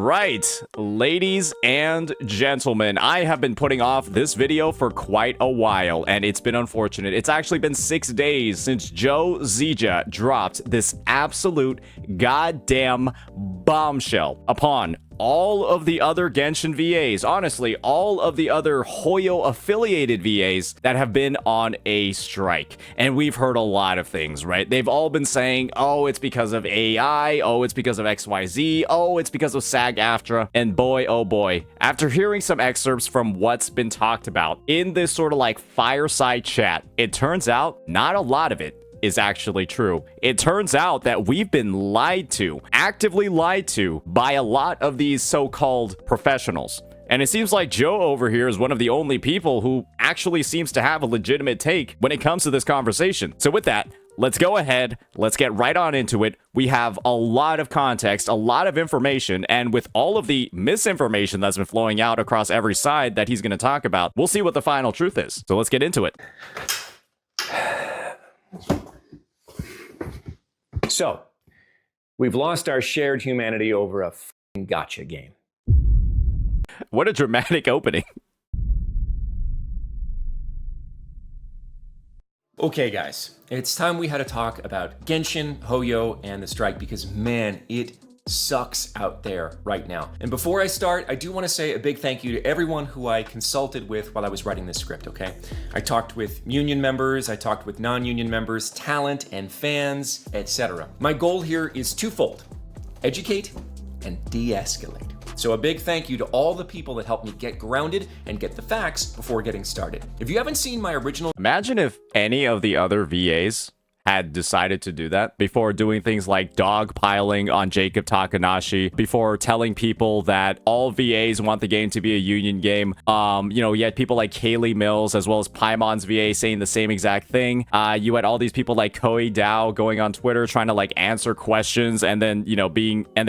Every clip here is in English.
right, ladies and gentlemen, I have been putting off this video for quite a while, and it's been unfortunate. It's actually been 6 days since Joe Zija dropped this absolute goddamn bombshell upon all of the other Genshin VAs, honestly, all of the other Hoyo affiliated VAs that have been on a strike. And we've heard a lot of things, right? They've all been saying, oh, it's because of AI, oh, it's because of XYZ, oh, it's because of SAG-AFTRA. And boy, oh boy, after hearing some excerpts from what's been talked about in this sort of like fireside chat, it turns out not a lot of it is actually true. It turns out that we've been lied to, actively lied to, by a lot of these so-called professionals. And it seems like Joe over here is one of the only people who actually seems to have a legitimate take when it comes to this conversation. So with that, let's go ahead, let's get right on into it. We have a lot of context, a lot of information, and with all of the misinformation that's been flowing out across every side that he's going to talk about, we'll see what the final truth is. So let's get into it. So, we've lost our shared humanity over a f***ing gotcha game. What a dramatic opening. Okay, guys, it's time we had a talk about Genshin, Hoyo, and the strike because, man, it sucks out there right now. And before I start, I do want to say a big thank you to everyone who I consulted with while I was writing this script, okay? I talked with union members, I talked with non-union members, talent and fans, etc. My goal here is twofold: educate and de-escalate. So a big thank you to all the people that helped me get grounded and get the facts before getting started. If you haven't seen my original... Imagine if any of the other VAs had decided to do that before doing things like dogpiling on Jacob Takanashi, before telling people that all VAs want the game to be a union game. You had people like Kaylee Mills as well as Paimon's VA saying the same exact thing. You had all these people like Koi Dao going on Twitter trying to like answer questions and then,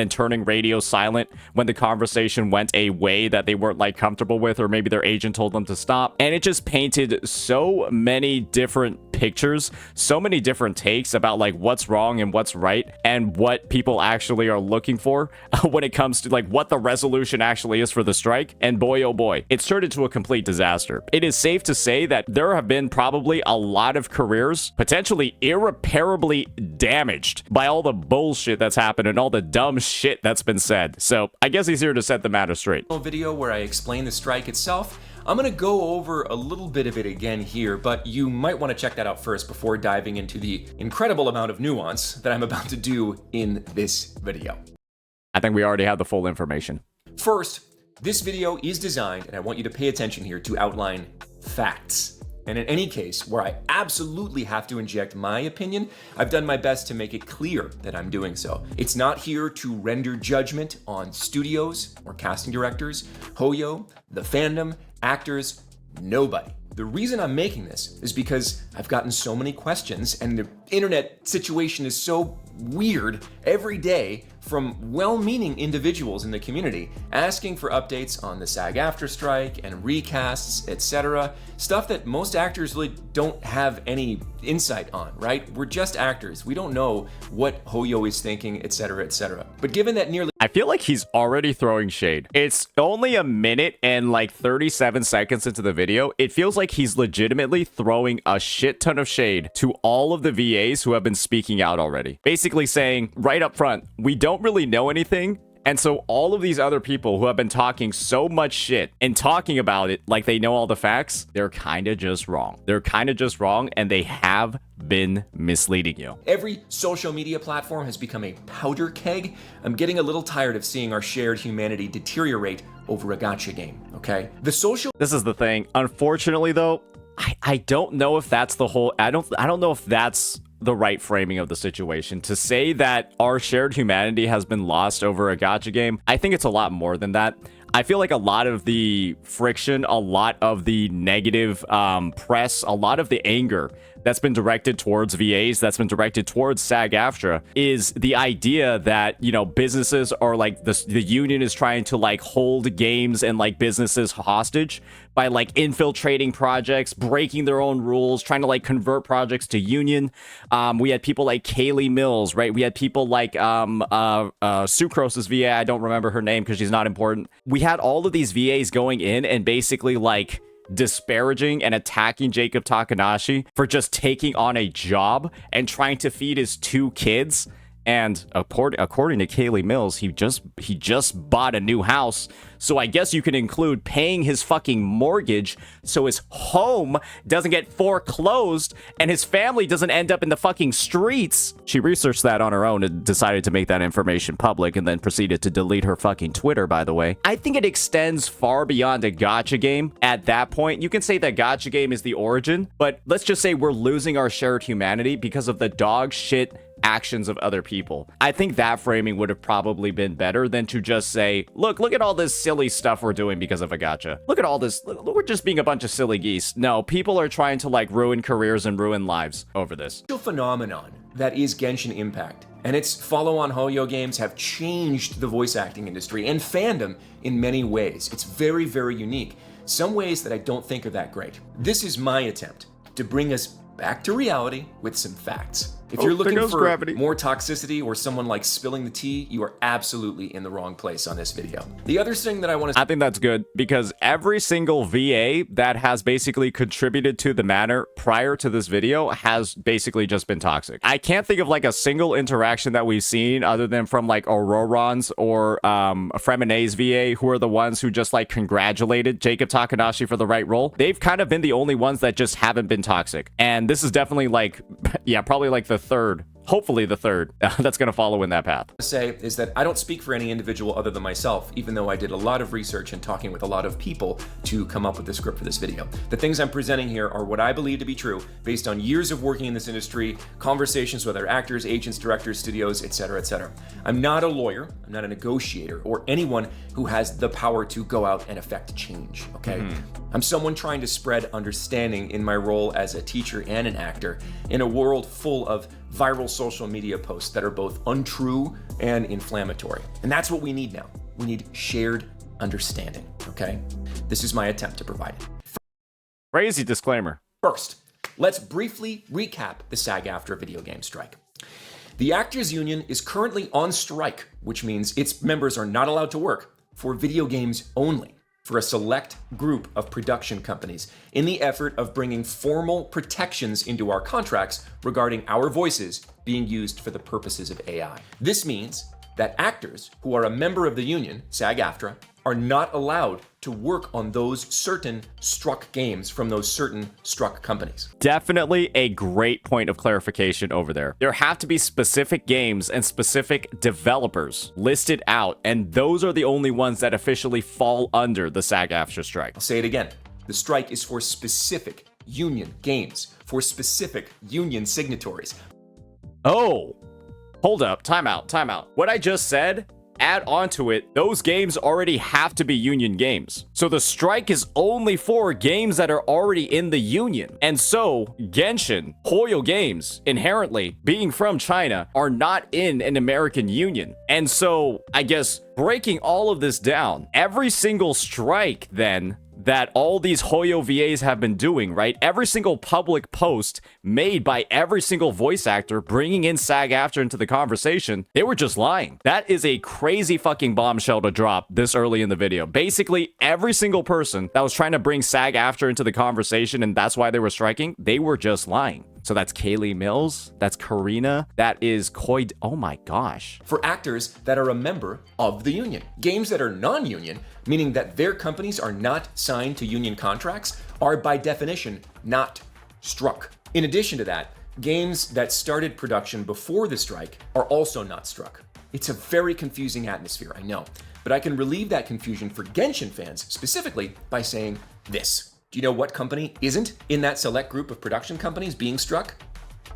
turning radio silent when the conversation went a way that they weren't like comfortable with, or maybe their agent told them to stop. And it just painted so many different pictures, so many different takes about like what's wrong and what's right and what people actually are looking for when it comes to like what the resolution actually is for the strike. And boy, oh boy, it's turned into a complete disaster. It is safe to say that there have been probably a lot of careers potentially irreparably damaged by all the bullshit that's happened and all the dumb shit that's been said. So I guess he's here to set the matter straight. Video where I explain the strike itself. I'm going to go over a little bit of it again here, but you might want to check that out first before diving into the incredible amount of nuance that I'm about to do in this video. I think we already have the full information. First, this video is designed, and I want you to pay attention here, to outline facts. And in any case where I absolutely have to inject my opinion, I've done my best to make it clear that I'm doing so. It's not here to render judgment on studios or casting directors, Hoyo, the fandom, actors, nobody. The reason I'm making this is because I've gotten so many questions and the internet situation is so weird every day from well-meaning individuals in the community asking for updates on the SAG-AFTRA strike and recasts, etc. Stuff that most actors really don't have any insight on, right? We're just actors. We don't know what Hoyo is thinking, etc., etc. But given that nearly... I feel like he's already throwing shade. It's only a minute and like 37 seconds into the video. It feels like he's legitimately throwing a shit ton of shade to all of the VAs who have been speaking out already. Basically saying right up front, we don't really know anything. And so all of these other people who have been talking so much shit and talking about it like they know all the facts, they're kind of just wrong. They're kind of just wrong, and they have been misleading you. Every social media platform has become a powder keg. I'm getting a little tired of seeing our shared humanity deteriorate over a gacha game, okay? This is the thing. Unfortunately, though, I don't know if that's the whole... I don't know if that's the right framing of the situation. To say that our shared humanity has been lost over a gacha game, I think it's a lot more than that. I feel like a lot of the friction, a lot of the negative press, a lot of the anger that's been directed towards VAs, that's been directed towards SAG-AFTRA, is the idea that, you know, businesses are like, the union is trying to like hold games and like businesses hostage by like infiltrating projects, breaking their own rules, trying to like convert projects to union. We had people like Kaylee Mills, right? We had people like Sucrose's VA. I don't remember her name because she's not important. We had all of these VAs going in and basically like disparaging and attacking Jacob Takanashi for just taking on a job and trying to feed his 2 kids. And according to Kaylee Mills, he just bought a new house. So I guess you can include paying his fucking mortgage so his home doesn't get foreclosed and his family doesn't end up in the fucking streets. She researched that on her own and decided to make that information public and then proceeded to delete her fucking Twitter, by the way. I think it extends far beyond a gacha game. At that point, you can say that gacha game is the origin, but let's just say we're losing our shared humanity because of the dog shit actions of other people. I think that framing would have probably been better than to just say, look at all this silly stuff we're doing because of a gacha. Look at all this. We're just being a bunch of silly geese. No, people are trying to like ruin careers and ruin lives over this. Phenomenon that is Genshin Impact and its follow-on Hoyo games have changed the voice acting industry and fandom in many ways. It's very, very unique. Some ways that I don't think are that great. This is my attempt to bring us back to reality with some facts. If you're looking for more toxicity or someone like spilling the tea, you are absolutely in the wrong place on this video. The other thing that I think that's good because every single VA that has basically contributed to the matter prior to this video has basically just been toxic. I can't think of like a single interaction that we've seen other than from like Auroron's or Fremene's VA, who are the ones who just like congratulated Jacob Takanashi for the right role. They've kind of been the only ones that just haven't been toxic. And this is definitely like, yeah, probably like the third, hopefully the third, that's going to follow in that path. Say is that I don't speak for any individual other than myself, even though I did a lot of research and talking with a lot of people to come up with the script for this video. The things I'm presenting here are what I believe to be true based on years of working in this industry, conversations with other actors, agents, directors, studios, etc., etc. I'm not a lawyer, I'm not a negotiator, or anyone who has the power to go out and affect change, okay? I'm someone trying to spread understanding in my role as a teacher and an actor in a world full of viral social media posts that are both untrue and inflammatory. And that's what we need now. We need shared understanding, okay? This is my attempt to provide it. Crazy disclaimer. First, let's briefly recap the SAG-AFTRA video game strike. The Actors Union is currently on strike, which means its members are not allowed to work for video games only, for a select group of production companies in the effort of bringing formal protections into our contracts regarding our voices being used for the purposes of AI. This means that actors who are a member of the union, SAG-AFTRA, are not allowed to work on those certain struck games from those certain struck companies. Definitely a great point of clarification over there. There have to be specific games and specific developers listed out, and those are the only ones that officially fall under the SAG-AFTRA strike. I'll say it again. The strike is for specific union games, for specific union signatories. Oh, hold up, time out. What I just said, add on to it, those games already have to be union games. So the strike is only for games that are already in the union. And so Genshin, Hoyo games, inherently being from China, are not in an American union. And so I guess breaking all of this down, every single strike then that all these Hoyo VAs have been doing, right? Every single public post made by every single voice actor bringing in SAG-AFTRA into the conversation, they were just lying. That is a crazy fucking bombshell to drop this early in the video. Basically, every single person that was trying to bring SAG-AFTRA into the conversation and that's why they were striking, they were just lying. So that's Kaylee Mills, that's Karina, that is Koi. Oh my gosh. For actors that are a member of the union. Games that are non-union, meaning that their companies are not signed to union contracts, are by definition not struck. In addition to that, games that started production before the strike are also not struck. It's a very confusing atmosphere, I know, but I can relieve that confusion for Genshin fans specifically by saying this. Do you know what company isn't in that select group of production companies being struck?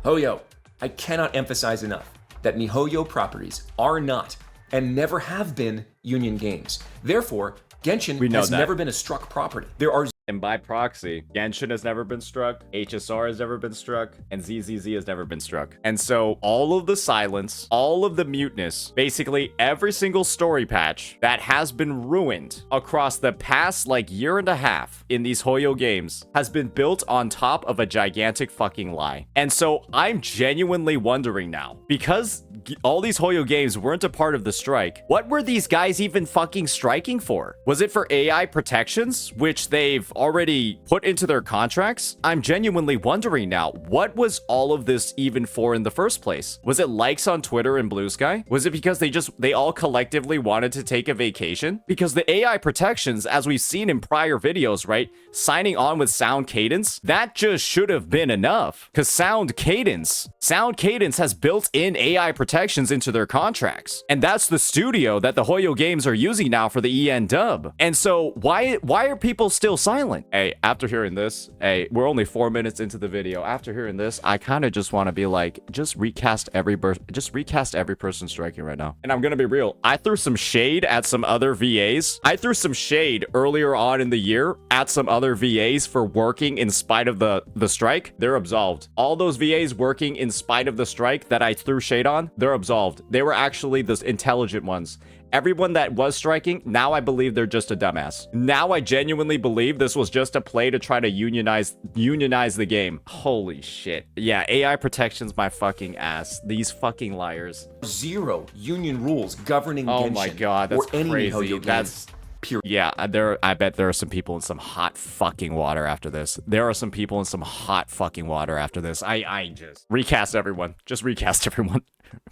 Hoyo. I cannot emphasize enough that miHoYo properties are not and never have been union games. Therefore, Genshin has never been a struck property. There are And by proxy, Genshin has never been struck, HSR has never been struck, and ZZZ has never been struck. And so all of the silence, all of the muteness, basically every single story patch that has been ruined across the past like year and a half in these Hoyo games has been built on top of a gigantic fucking lie. And so I'm genuinely wondering now, because all these Hoyo games weren't a part of the strike, what were these guys even fucking striking for? Was it for AI protections, which they've already put into their contracts? I'm genuinely wondering now, what was all of this even for in the first place? Was it likes on Twitter and Blue Sky? Was it because they all collectively wanted to take a vacation? Because the AI protections, as we've seen in prior videos, right? Signing on with Sound Cadence, that just should have been enough. Because Sound Cadence has built-in AI protections into their contracts. And that's the studio that the Hoyo games are using now for the EN dub. And so why are people still silent? Hey, after hearing this, hey, we're only 4 minutes into the video. After hearing this, I kind of just want to be like, just recast every person striking right now. And I'm gonna be real, I threw some shade at some other VAs. I threw some shade earlier on in the year at some other VAs for working in spite of the strike. They're absolved. All those VAs working in spite of the strike that I threw shade on, they're absolved. They were actually the intelligent ones. Everyone that was striking, now I believe they're just a dumbass. Now I genuinely believe this was just a play to try to unionize the game. Holy shit. Yeah, AI protections my fucking ass. These fucking liars. Zero union rules governing Genshin. Oh my god, that's or any crazy. Hoyo That's period. Yeah, I bet there are some people in some hot fucking water after this. There are some people in some hot fucking water after this. I just recast everyone. Just recast everyone.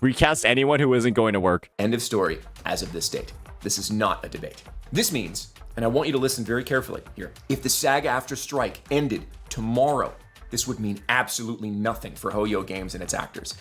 Recast anyone who isn't going to work. End of story as of this date. This is not a debate. This means, and I want you to listen very carefully here, if the SAG-AFTRA strike ended tomorrow, this would mean absolutely nothing for Hoyo Games and its actors.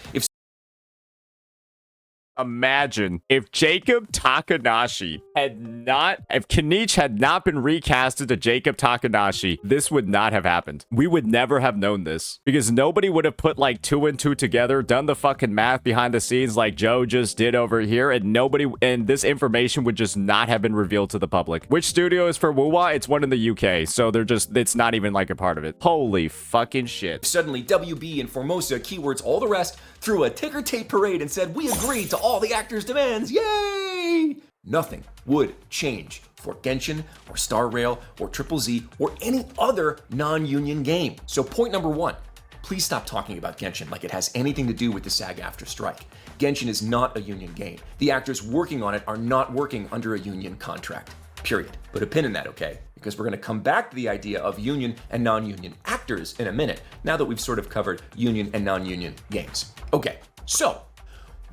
Imagine if Jacob Takanashi if Kenichi had not been recasted to Jacob Takanashi, this would not have happened. We would never have known this because nobody would have put like 2 and 2 together, done the fucking math behind the scenes like Joe just did over here, and this information would just not have been revealed to the public. Which studio is for Wuwa? It's one in the UK, so it's not even like a part of it. Holy fucking shit. Suddenly WB and Formosa, keywords, all the rest, threw a ticker tape parade and said, we agree to all the actors' demands, yay! Nothing would change for Genshin or Star Rail or Triple Z or any other non-union game. So point number one, please stop talking about Genshin like it has anything to do with the SAG-AFTRA strike. Genshin is not a union game. The actors working on it are not working under a union contract, period. Put a pin in that, okay? Because we're gonna come back to the idea of union and non-union actors in a minute, now that we've sort of covered union and non-union games. Okay, so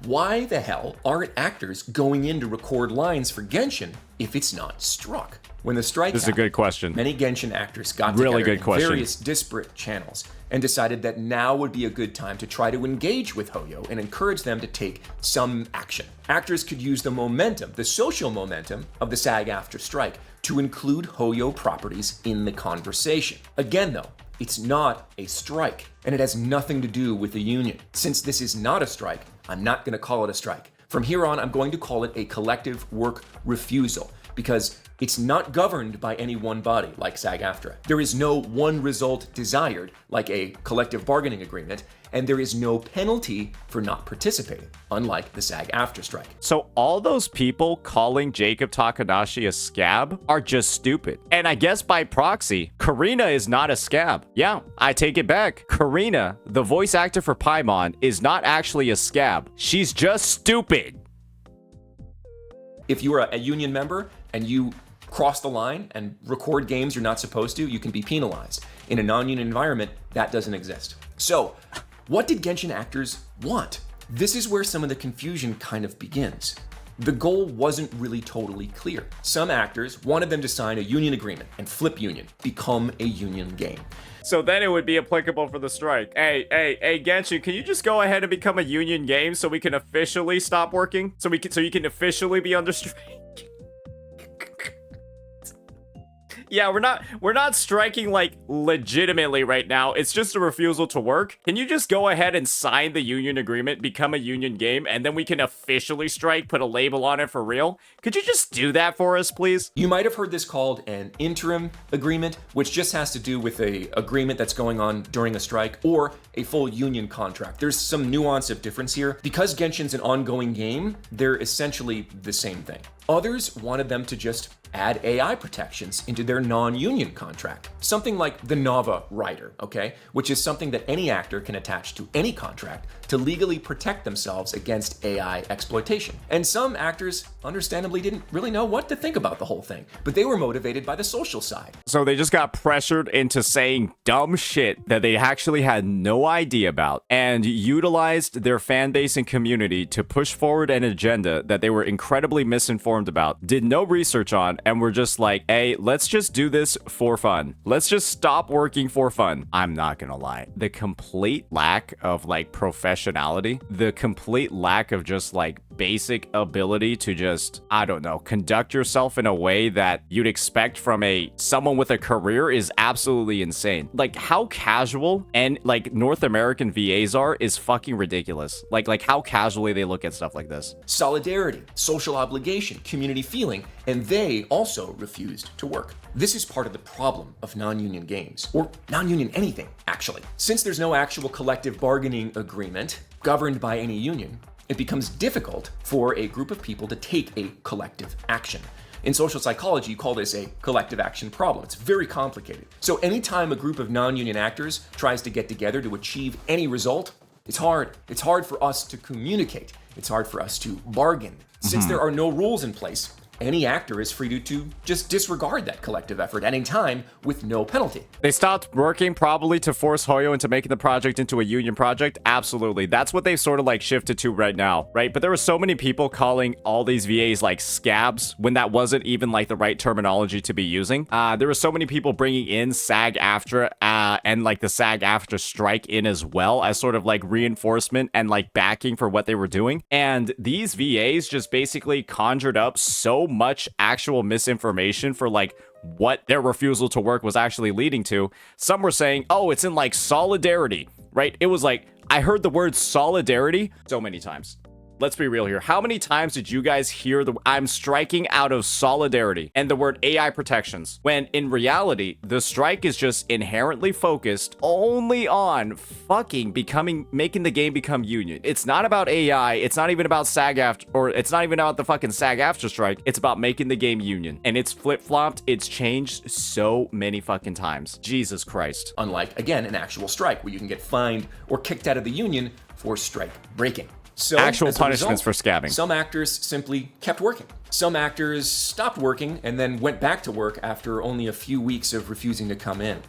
why the hell aren't actors going in to record lines for Genshin if it's not struck? When the strike This is a good question. Many Genshin actors got Really together good question. in various disparate channels and decided that now would be a good time to try to engage with Hoyo and encourage them to take some action. Actors could use the momentum, the social momentum of the SAG-AFTRA strike to include Hoyo properties in the conversation. Again though, it's not a strike, and it has nothing to do with the union. Since this is not a strike, I'm not gonna call it a strike. From here on, I'm going to call it a collective work refusal, because it's not governed by any one body like SAG-AFTRA. There is no one result desired like a collective bargaining agreement, and there is no penalty for not participating, unlike the SAG-AFTRA strike. So all those people calling Jacob Takanashi a scab are just stupid. And I guess by proxy, Karina is not a scab. Yeah, I take it back. Karina, the voice actor for Paimon, is not actually a scab. She's just stupid. If you are a union member and you cross the line and record games you're not supposed to, you can be penalized. In a non-union environment, that doesn't exist. So, what did Genshin actors want? This is where some of the confusion kind of begins. The goal wasn't really totally clear. Some actors wanted them to sign a union agreement and flip union, become a union game. So then it would be applicable for the strike. Hey, Genshin, can you just go ahead and become a union game so we can officially stop working? So you can officially be under strike? Yeah, we're not striking like legitimately right now. It's just a refusal to work. Can you just go ahead and sign the union agreement, become a union game, and then we can officially strike, put a label on it for real? Could you just do that for us, please? You might have heard this called an interim agreement, which just has to do with a agreement that's going on during a strike, or a full union contract. There's some nuance of difference here. Because Genshin's an ongoing game, they're essentially the same thing. Others wanted them to just add AI protections into their non-union contract. Something like the Nava rider, okay? Which is something that any actor can attach to any contract to legally protect themselves against AI exploitation. And some actors, understandably, didn't really know what to think about the whole thing, but they were motivated by the social side. So they just got pressured into saying dumb shit that they actually had no idea about, and utilized their fan base and community to push forward an agenda that they were incredibly misinformed about, did no research on, and were just like, hey, let's just do this for fun. Let's just stop working for fun. I'm not gonna lie. The complete lack of like professionality, the complete lack of just like basic ability to just, I don't know, conduct yourself in a way that you'd expect from someone with a career is absolutely insane. Like how casual and like North American VAs are is fucking ridiculous. Like how casually they look at stuff like this. Solidarity, social obligation, community feeling, and they also refused to work. This is part of the problem of non-union games, or non-union anything, actually. Since there's no actual collective bargaining agreement governed by any union, it becomes difficult for a group of people to take a collective action. In social psychology, you call this a collective action problem. It's very complicated. So anytime a group of non-union actors tries to get together to achieve any result, it's hard. It's hard for us to communicate. It's hard for us to bargain. Since there are no rules in place, any actor is free to just disregard that collective effort at any time with no penalty. They stopped working probably to force Hoyo into making the project into a union project. Absolutely. That's what they've sort of like shifted to right now, right? But there were so many people calling all these VAs like scabs when that wasn't even like the right terminology to be using. There were so many people bringing in SAG-AFTRA and like the SAG-AFTRA strike in as well as sort of like reinforcement and like backing for what they were doing. And these VAs just basically conjured up so much actual misinformation for like what their refusal to work was actually leading to. Some were saying, oh, it's in like solidarity, right? It was like, I heard the word solidarity so many times. Let's be real here. How many times did you guys hear the I'm striking out of solidarity and the word AI protections, when in reality, the strike is just inherently focused only on fucking making the game become union. It's not about AI. It's not even about SAG-AFTRA, or it's not even about the fucking SAG-AFTRA strike. It's about making the game union. And it's flip-flopped. It's changed so many fucking times. Jesus Christ. Unlike, again, an actual strike where you can get fined or kicked out of the union for strike breaking. So, actual punishments for scabbing. Some actors simply kept working. Some actors stopped working and then went back to work after only a few weeks of refusing to come in.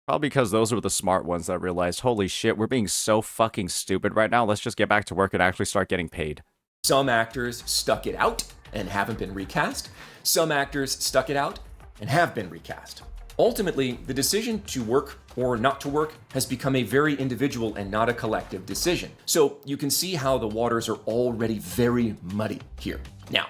Probably because those were the smart ones that realized, holy shit, we're being so fucking stupid right now. Let's just get back to work and actually start getting paid. Some actors stuck it out and haven't been recast. Some actors stuck it out and have been recast. Ultimately, the decision to work or not to work has become a very individual and not a collective decision. So you can see how the waters are already very muddy here. Now,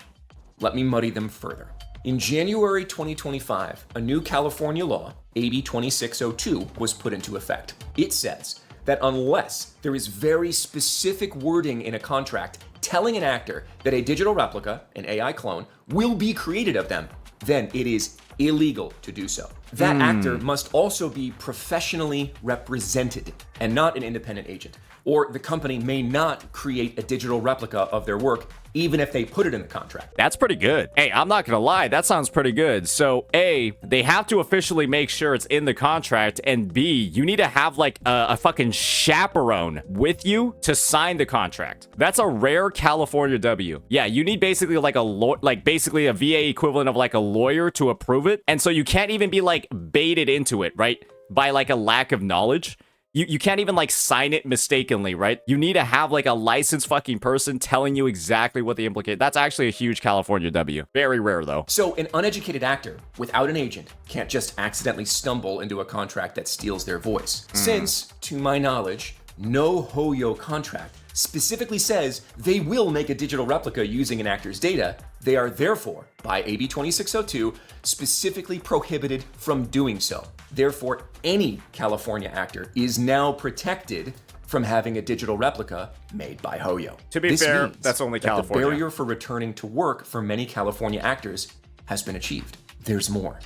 let me muddy them further. In January 2025, a new California law, AB 2602, was put into effect. It says that unless there is very specific wording in a contract telling an actor that a digital replica, an AI clone, will be created of them, then it is illegal to do so. That actor must also be professionally represented and not an independent agent. Or the company may not create a digital replica of their work, even if they put it in the contract. That's pretty good. Hey, I'm not gonna lie, that sounds pretty good. So A, they have to officially make sure it's in the contract, and B, you need to have like a fucking chaperone with you to sign the contract. That's a rare California W. Yeah, you need basically like basically a VA equivalent of like a lawyer to approve it. And so you can't even be like baited into it, right? By like a lack of knowledge. You can't even like sign it mistakenly, right? You need to have like a licensed fucking person telling you exactly what they implicate. That's actually a huge California W. Very rare though. So an uneducated actor without an agent can't just accidentally stumble into a contract that steals their voice. Since, to my knowledge, no Hoyo contract specifically says they will make a digital replica using an actor's data, They are therefore, by AB 2602, specifically prohibited from doing so. Therefore, any California actor is now protected from having a digital replica made by Hoyo. To be This fair, means that's only that California. The barrier for returning to work for many California actors has been achieved. There's more.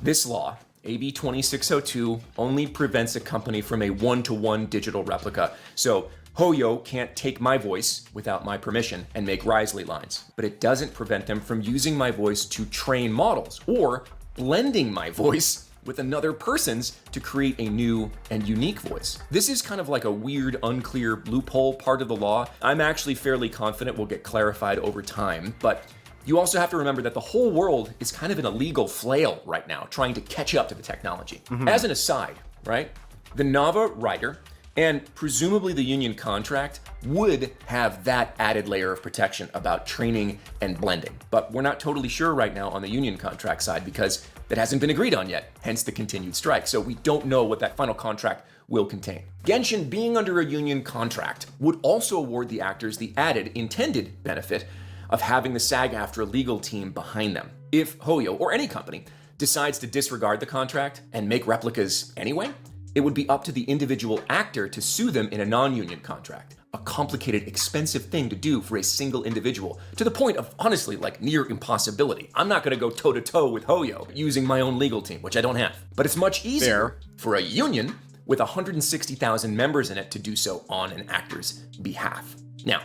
This law, AB 2602, only prevents a company from a one-to-one digital replica. So Hoyo can't take my voice without my permission and make Risley lines, but it doesn't prevent them from using my voice to train models or blending my voice with another person's to create a new and unique voice. This is kind of like a weird, unclear loophole part of the law. I'm actually fairly confident will get clarified over time, but you also have to remember that the whole world is kind of in a legal flail right now, trying to catch up to the technology. As an aside, right, the Nava writer and presumably the union contract would have that added layer of protection about training and blending. But we're not totally sure right now on the union contract side because that hasn't been agreed on yet, hence the continued strike. So we don't know what that final contract will contain. Genshin, being under a union contract, would also award the actors the added intended benefit of having the SAG-AFTRA legal team behind them. If Hoyo, or any company, decides to disregard the contract and make replicas anyway, it would be up to the individual actor to sue them in a non-union contract. A complicated, expensive thing to do for a single individual, to the point of, honestly, like near impossibility. I'm not gonna go toe-to-toe with Hoyo using my own legal team, which I don't have. But it's much easier for a union with 160,000 members in it to do so on an actor's behalf. Now,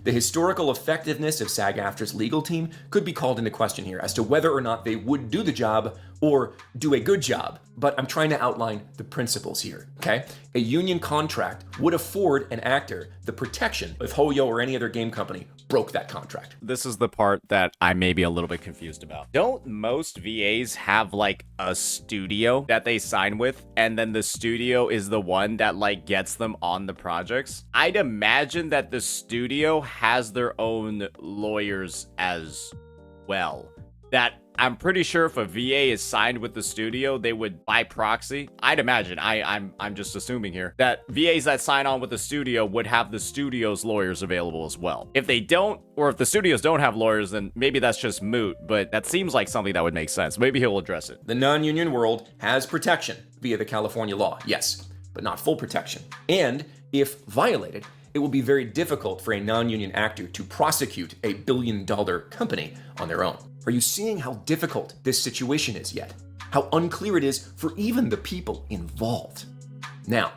the historical effectiveness of SAG-AFTRA's legal team could be called into question here as to whether or not they would do the job or do a good job, but I'm trying to outline the principles here, okay? A union contract would afford an actor the protection if Hoyo or any other game company broke that contract. This is the part that I may be a little bit confused about. Don't most VAs have like a studio that they sign with, and then the studio is the one that like gets them on the projects? I'd imagine that the studio has their own lawyers as well. That I'm pretty sure if a VA is signed with the studio, they would by proxy. I'd imagine, I'm just assuming here, that VAs that sign on with the studio would have the studio's lawyers available as well. If they don't, or if the studios don't have lawyers, then maybe that's just moot, but that seems like something that would make sense. Maybe he'll address it. The non-union world has protection via the California law, yes, but not full protection. And if violated, it will be very difficult for a non-union actor to prosecute a billion-dollar company on their own. Are you seeing how difficult this situation is yet? How unclear it is for even the people involved? Now,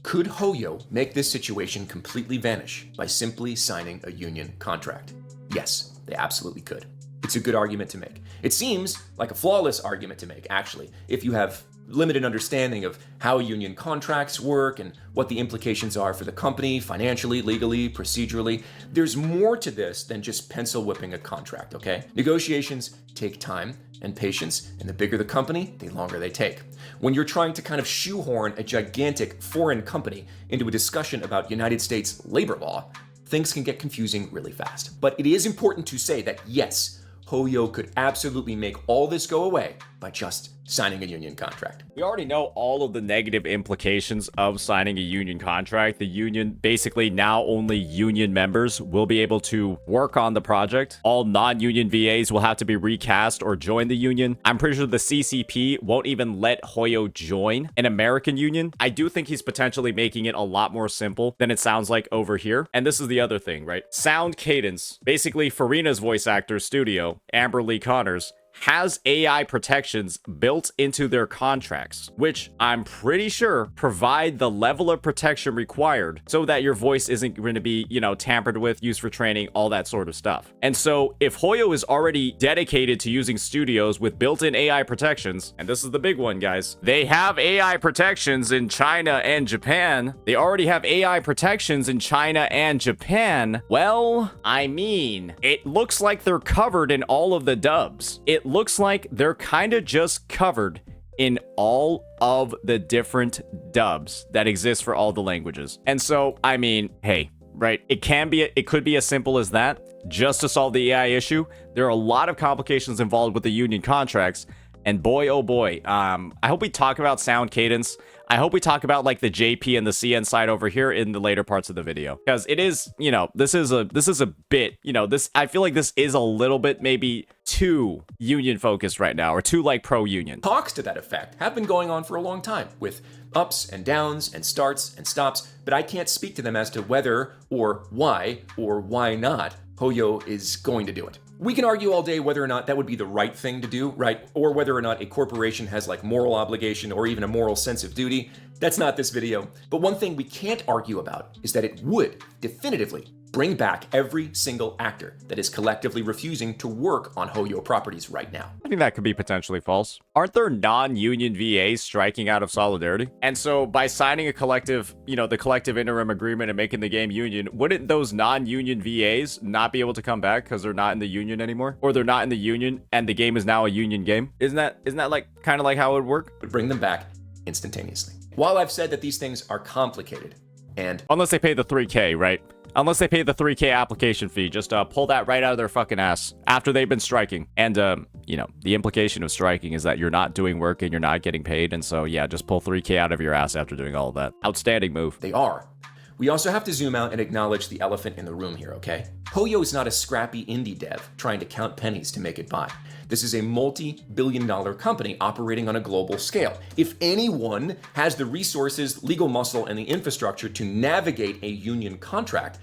could Hoyo make this situation completely vanish by simply signing a union contract? Yes, they absolutely could. It's a good argument to make. It seems like a flawless argument to make, actually, if you have limited understanding of how union contracts work and what the implications are for the company, financially, legally, procedurally. There's more to this than just pencil whipping a contract, okay? Negotiations take time and patience, and the bigger the company, the longer they take. When you're trying to kind of shoehorn a gigantic foreign company into a discussion about United States labor law, things can get confusing really fast. But it is important to say that yes, Hoyo could absolutely make all this go away by just signing a union contract. We already know all of the negative implications of signing a union contract. The union, basically now only union members will be able to work on the project. All non-union VAs will have to be recast or join the union. I'm pretty sure the CCP won't even let Hoyo join an American union. I do think he's potentially making it a lot more simple than it sounds like over here. And this is the other thing, right? Sound Cadence, basically Farina's voice actor's studio, Amber Lee Connors, has AI protections built into their contracts, which I'm pretty sure provide the level of protection required so that your voice isn't going to be, tampered with, used for training, all that sort of stuff. And so if Hoyo is already dedicated to using studios with built-in AI protections, and this is the big one, guys, they have AI protections in China and Japan. They already have AI protections in China and Japan. Well, I mean, it looks like they're covered in all of the dubs. It looks like they're kind of just covered in all of the different dubs that exist for all the languages. And so, I mean, hey, right, it could be as simple as that. Just to solve the AI issue, there are a lot of complications involved with the union contracts. And boy, oh boy, I hope we talk about sound cadence. I hope we talk about like the JP and the CN side over here in the later parts of the video, because it is, you know, this is a bit, you know, I feel like this is a little bit maybe too union focused right now, or too like pro union. Talks to that effect have been going on for a long time, with ups and downs and starts and stops, but I can't speak to them as to whether or why not Hoyo is going to do it. We can argue all day whether or not that would be the right thing to do, right? Or whether or not a corporation has like moral obligation or even a moral sense of duty. That's not this video. But one thing we can't argue about is that it would definitively bring back every single actor that is collectively refusing to work on Hoyo properties right now. I think that could be potentially false. Aren't there non-union VAs striking out of solidarity? And so by signing a collective, you know, the collective interim agreement and making the game union, wouldn't those non-union VAs not be able to come back because they're not in the union anymore? Or they're not in the union and the game is now a union game? Isn't that like kind of like how it would work? Would bring them back instantaneously. While I've said that these things are complicated and unless they pay the 3K, right? Unless they pay the 3K application fee, just pull that right out of their fucking ass after they've been striking. And, you know, the implication of striking is that you're not doing work and you're not getting paid. And so, yeah, just pull 3K out of your ass after doing all of that. Outstanding move. they are. We also have to zoom out and acknowledge the elephant in the room here, okay? Hoyo is not a scrappy indie dev trying to count pennies to make it by. This is a multi-billion-dollar company operating on a global scale. If anyone has the resources, legal muscle, and the infrastructure to navigate a union contract,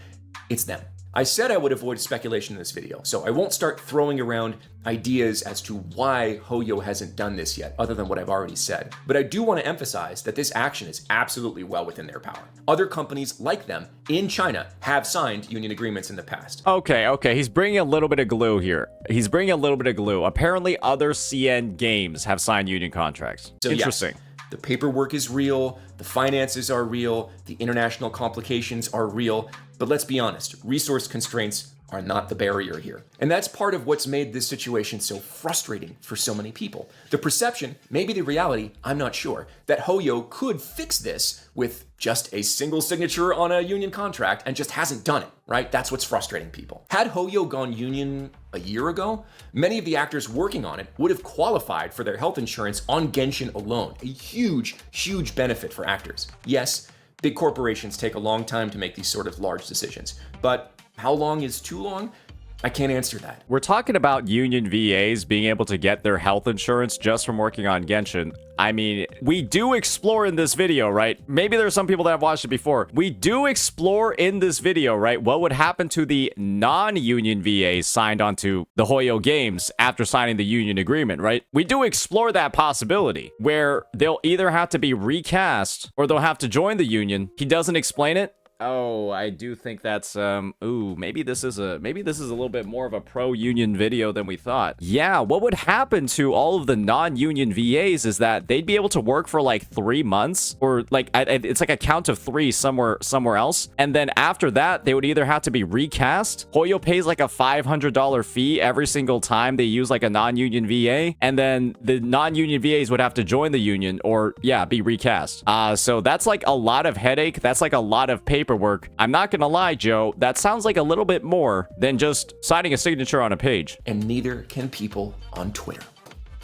it's them. I said I would avoid speculation in this video, so I won't start throwing around ideas as to why Hoyo hasn't done this yet, other than what I've already said. But I do want to emphasize that this action is absolutely well within their power. Other companies like them in China have signed union agreements in the past. Okay. He's bringing a little bit of glue here. Apparently other CN games have signed union contracts. So interesting. Yes, the paperwork is real, the finances are real, the international complications are real, but let's be honest, resource constraints are not the barrier here. And that's part of what's made this situation so frustrating for so many people. The perception, maybe the reality, I'm not sure, that Hoyo could fix this with just a single signature on a union contract and just hasn't done it, right? That's what's frustrating people. Had Hoyo gone union a year ago, many of the actors working on it would have qualified for their health insurance on Genshin alone, a huge, huge benefit for actors. Yes, big corporations take a long time to make these sort of large decisions, but how long is too long? I can't answer that. We're talking about union VAs being able to get their health insurance just from working on Genshin. I mean, we do explore in this video, right? Maybe there's some people that have watched it before. We do explore in this video, right, what would happen to the non-union VAs signed onto the Hoyo games after signing the union agreement, right? We do explore that possibility where they'll either have to be recast or they'll have to join the union. He doesn't explain it. Oh, I do think that's, maybe this is a little bit more of a pro-union video than we thought. Yeah, what would happen to all of the non-union VAs is that they'd be able to work for like 3 months, or like, it's like a count of 3 somewhere else. And then after that, they would either have to be recast. Hoyo pays like a $500 fee every single time they use like a non-union VA. And then the non-union VAs would have to join the union or, yeah, be recast. So that's like a lot of headache. That's like a lot of paperwork. I'm not gonna lie, Joe, that sounds like a little bit more than just signing a signature on a page. And neither can people on Twitter.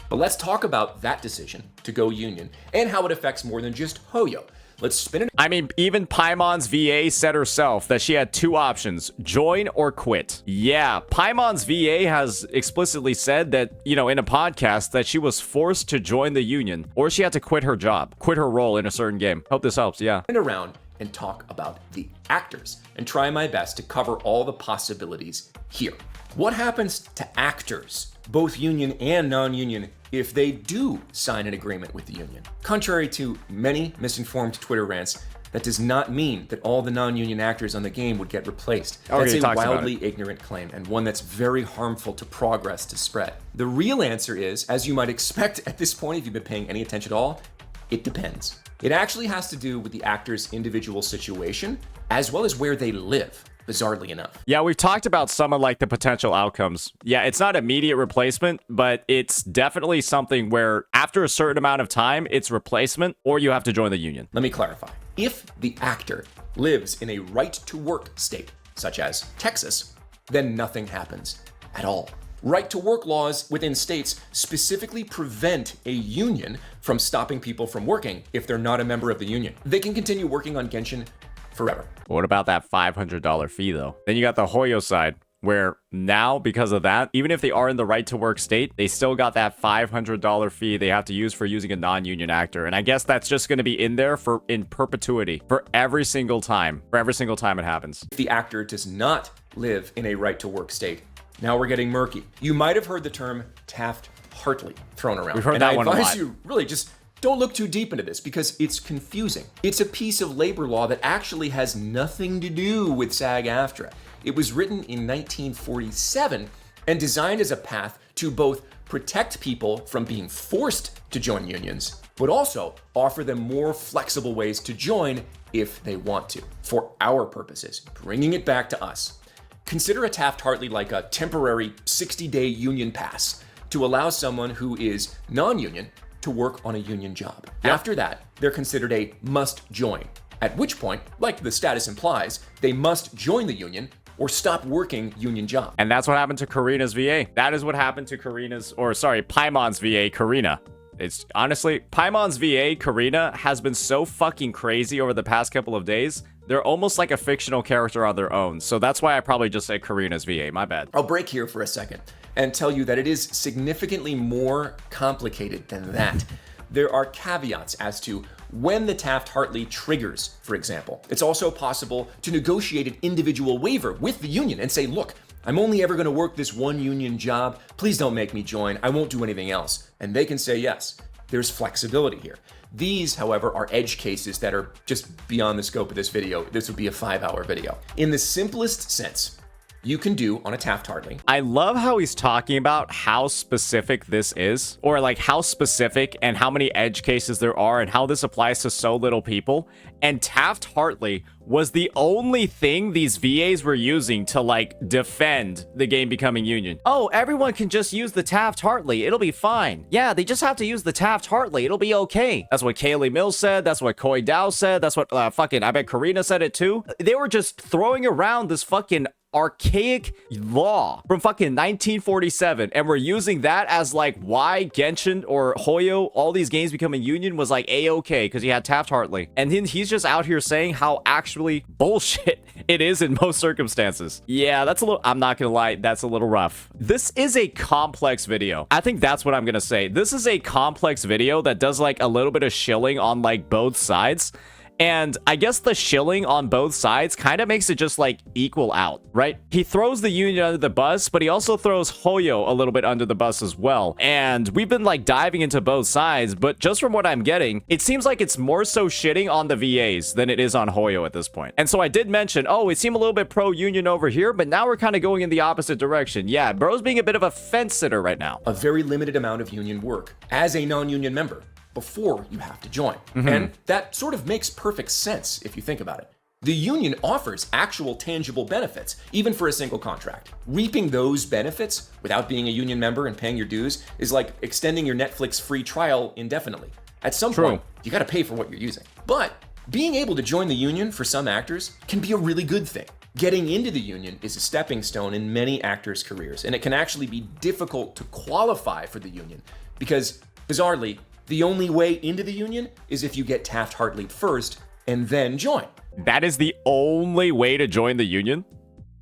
But let's talk about that decision to go union and how it affects more than just Hoyo. Let's spin it. I mean, even Paimon's VA said herself that she had 2 options, join or quit. Yeah, Paimon's VA has explicitly said that, you know, in a podcast that she was forced to join the union or she had to quit her job, quit her role in a certain game. Hope this helps, yeah. Around and talk about the actors and try my best to cover all the possibilities here. What happens to actors, both union and non-union, if they do sign an agreement with the union? Contrary to many misinformed Twitter rants, that does not mean that all the non-union actors on the game would get replaced. That's a wildly ignorant claim, and one that's very harmful to progress to spread. The real answer is, as you might expect at this point if you've been paying any attention at all, it depends. It actually has to do with the actor's individual situation, as well as where they live, bizarrely enough. Yeah, we've talked about some of like the potential outcomes. Yeah, it's not immediate replacement, but it's definitely something where after a certain amount of time, it's replacement or you have to join the union. Let me clarify. If the actor lives in a right-to-work state, such as Texas, then nothing happens at all. Right to work laws within states specifically prevent a union from stopping people from working if they're not a member of the union. They can continue working on Genshin forever. What about that $500 fee, though? Then you got the Hoyo side, where now, because of that, even if they are in the right to work state, they still got that $500 fee they have to use for using a non-union actor. And I guess that's just going to be in there in perpetuity for every single time it happens. If the actor does not live in a right to work state, now we're getting murky. You might have heard the term Taft-Hartley thrown around. We've heard that one a lot. I advise you really just don't look too deep into this because it's confusing. It's a piece of labor law that actually has nothing to do with SAG-AFTRA. It was written in 1947 and designed as a path to both protect people from being forced to join unions, but also offer them more flexible ways to join if they want to. For our purposes, bringing it back to us. Consider a Taft-Hartley like a temporary 60-day union pass to allow someone who is non-union to work on a union job. Yep. After that, they're considered a must join, at which point, like the status implies, they must join the union or stop working union job. And that's what happened to Karina's VA. That is what happened to Paimon's VA, Karina. It's honestly, Paimon's VA, Karina, has been so fucking crazy over the past couple of days. They're almost like a fictional character on their own. So that's why I probably just said Karina's VA. My bad. I'll break here for a second and tell you that it is significantly more complicated than that. There are caveats as to when the Taft-Hartley triggers, for example. It's also possible to negotiate an individual waiver with the union and say, look, I'm only ever going to work this one union job. Please don't make me join. I won't do anything else. And they can say yes. There's flexibility here. These, however, are edge cases that are just beyond the scope of this video. This would be a 5-hour video. In the simplest sense, you can do on a Taft-Hartley. I love how he's talking about how specific this is, or like how specific and how many edge cases there are and how this applies to so little people. And Taft-Hartley was the only thing these VAs were using to like defend the game becoming union. Oh, everyone can just use the Taft-Hartley. It'll be fine. Yeah, they just have to use the Taft-Hartley. It'll be okay. That's what Kaylee Mills said. That's what Koi Dao said. That's what I bet Karina said it too. They were just throwing around this fucking archaic law from fucking 1947, and we're using that as like why Genshin or Hoyo, all these games becoming union was like a-okay because he had Taft-Hartley. And then he's just out here saying how actually bullshit it is in most circumstances. Yeah, that's a little, I'm not gonna lie, that's a little rough. This is a complex video. I think that's what I'm gonna say. This is a complex video that does like a little bit of shilling on like both sides. And I guess the shilling on both sides kind of makes it just like equal out, right? He throws the union under the bus, but he also throws Hoyo a little bit under the bus as well. And we've been like diving into both sides, but just from what I'm getting, it seems like it's more so shitting on the VAs than it is on Hoyo at this point. And so I did mention, oh, it seemed a little bit pro-union over here, but now we're kind of going in the opposite direction. Yeah, bro's being a bit of a fence sitter right now. A very limited amount of union work as a non-union member before you have to join. And that sort of makes perfect sense if you think about it. The union offers actual tangible benefits, even for a single contract. Reaping those benefits without being a union member and paying your dues is like extending your Netflix free trial indefinitely. At some point, you gotta pay for what you're using. But being able to join the union for some actors can be a really good thing. Getting into the union is a stepping stone in many actors' careers, and it can actually be difficult to qualify for the union because, bizarrely, the only way into the union is if you get Taft-Hartley first and then join. That is the only way to join the union?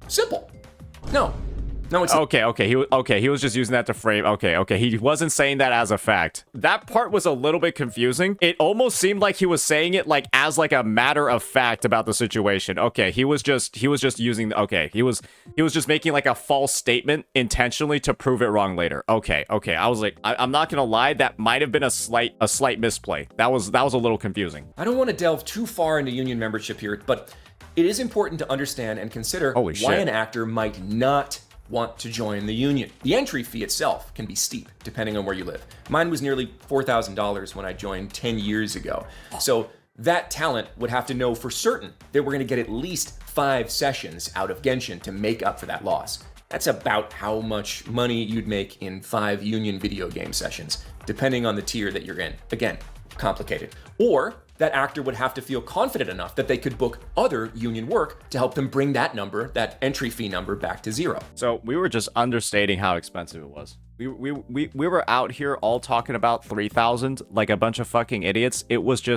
Simple. No, it's Okay. He was just using that to frame. Okay. He wasn't saying that as a fact. That part was a little bit confusing. It almost seemed like he was saying it like as like a matter of fact about the situation. Okay, he was just using. Okay, he was just making like a false statement intentionally to prove it wrong later. Okay. I was like, I'm not gonna lie. That might have been a slight misplay. That was a little confusing. I don't want to delve too far into union membership here, but it is important to understand and consider why an actor might not want to join the union. The entry fee itself can be steep depending on where you live. Mine was nearly $4,000 when I joined 10 years ago. So that talent would have to know for certain that we're going to get at least 5 sessions out of Genshin to make up for that loss. That's about how much money you'd make in 5 union video game sessions, depending on the tier that you're in. Again, complicated. Or that actor would have to feel confident enough that they could book other union work to help them bring that number, that entry fee number, back to zero. So we were just understating how expensive it was. We were out here all talking about 3,000 like a bunch of fucking idiots. It was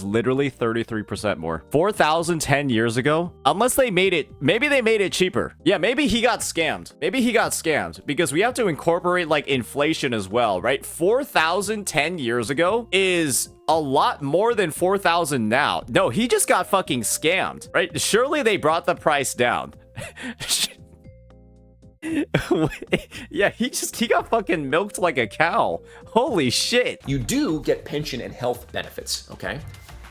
literally 33% more. 4,000 10 years ago, unless they made it, maybe they made it cheaper. Yeah, maybe he got scammed. Maybe he got scammed because we have to incorporate like inflation as well, right? 4,000 10 years ago is a lot more than 4,000 now. No, he just got fucking scammed, right? Surely they brought the price down. Yeah, he got fucking milked like a cow. Holy shit. You do get pension and health benefits, okay?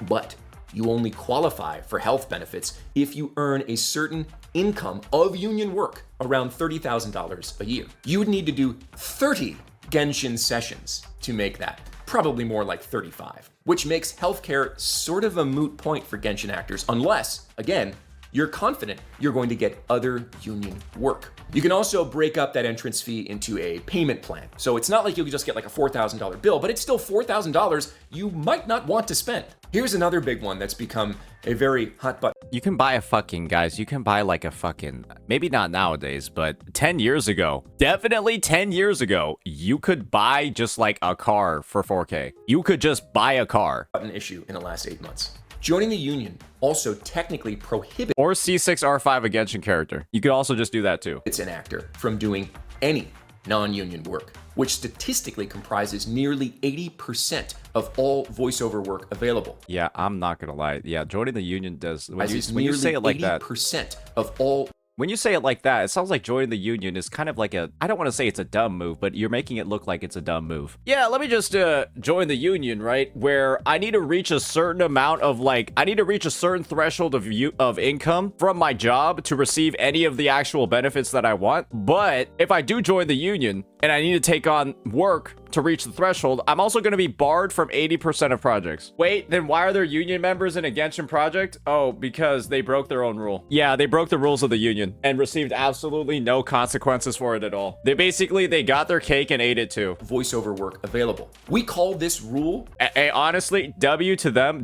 But you only qualify for health benefits if you earn a certain income of union work, around $30,000 a year. You would need to do 30 Genshin sessions to make that. Probably more like 35, which makes healthcare sort of a moot point for Genshin actors, unless, again, you're confident you're going to get other union work. You can also break up that entrance fee into a payment plan. So it's not like you'll just get like a $4,000 bill, but it's still $4,000 you might not want to spend. Here's another big one that's become a very hot button. You can buy you can buy like a fucking, maybe not nowadays, but 10 years ago, definitely 10 years ago, you could buy just like a car for 4K. You could just buy a car. An issue in the last 8 months. Joining the union also technically prohibits or C6R5 a Genshin character. You could also just do that too. It's an actor from doing any non-union work, which statistically comprises nearly 80% of all voiceover work available. Yeah, I'm not gonna lie. Yeah, joining the union does. When you say it like that, 80% of all. When you say it like that, it sounds like joining the union is kind of like a, I don't want to say it's a dumb move, but you're making it look like it's a dumb move. Yeah, let me just join the union, right? Where I need to reach a certain amount of I need to reach a certain threshold of income from my job to receive any of the actual benefits that I want. But if I do join the union and I need to take on work to reach the threshold, I'm also going to be barred from 80% of projects. Wait, then why are there union members in a Genshin project? Oh, because they broke their own rule. Yeah, they broke the rules of the union and received absolutely no consequences for it at all. They got their cake and ate it too. Voiceover work available. We call this rule. Hey, honestly, W to them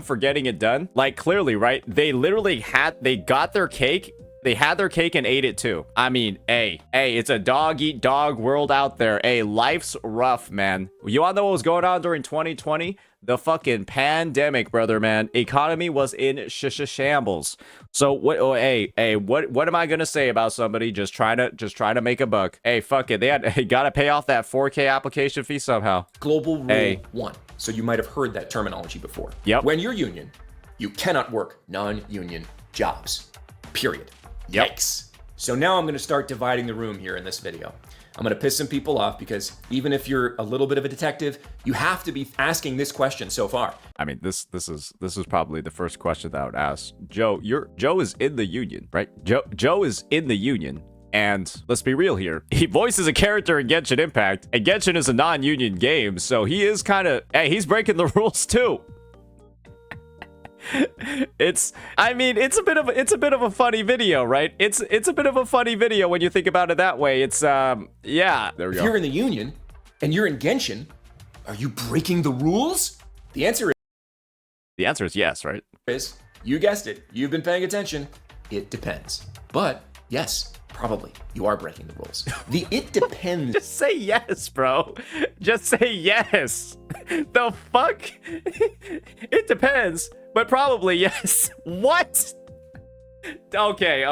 for getting it done. Like, clearly, right? They got their cake. They had their cake and ate it too. I mean, hey, it's a dog-eat-dog world out there. Hey, life's rough, man. You all know what was going on during 2020? The fucking pandemic, brother, man. Economy was in shambles. So what? Oh, hey, what am I gonna say about somebody just trying to make a buck? Hey, fuck it. They gotta pay off that 4K application fee somehow. Global Rule 1. So you might have heard that terminology before. Yep. When you're union, you cannot work non-union jobs. Period. Yep. Yikes. So now I'm going to start dividing the room here in this video. I'm going to piss some people off because even if you're a little bit of a detective, you have to be asking this question so far. I mean, this is probably the first question that I would ask. Joe is in the union, right? Joe is in the union. And let's be real here. He voices a character in Genshin Impact, and Genshin is a non-union game, so he is kind of, he's breaking the rules too. It's a bit of a funny video, right? It's a bit of a funny video when you think about it that way. It's yeah, there we go. If you're in the union and you're in Genshin, are you breaking the rules? The answer is yes, right? You guessed it. You've been paying attention. It depends. But yes, probably you are breaking the rules. The it depends. Just say yes, bro. Just say yes. The fuck? It depends. But probably yes. What? Okay.